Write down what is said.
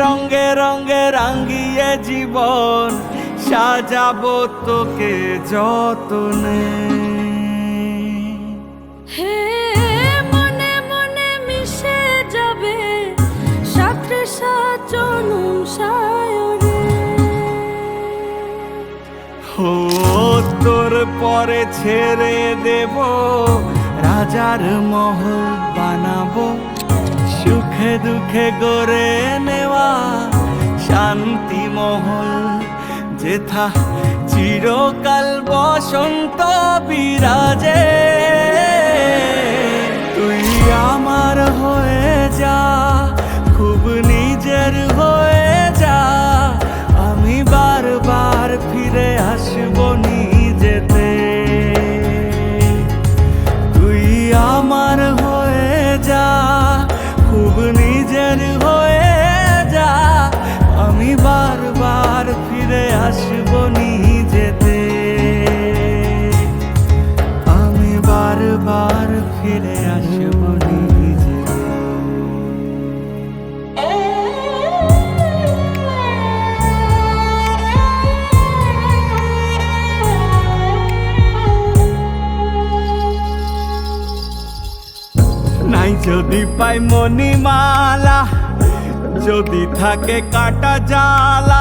রঙে রঙে রাঙিয়ে জীবন সাজাবো তোকে যতনে। হে মনে মনে মিশে যাবে সাথে সাজনুম সায়রে। ও তোর পরে ছেড়ে দেব রাজার মহল বানাবো, সুখে দুঃখে গড়ে নেওয়া শান্তি মহল, যেথা চিরকাল বসন্ত বিরাজে। তুই আমার হয়ে যা, খুব নিজের হয়ে যা, আমি বারবার ফিরে আসবো নিজেতে। তুই আমার হয়ে যা, খুব নিজের হয়ে যা, আমি বারবার ফিরে আসবো নিজেতে। আমি বারবার ফিরে আসবো নিজেতে। নাই যদি পাই মণিমালা, যদি থাকে কাটা জালা,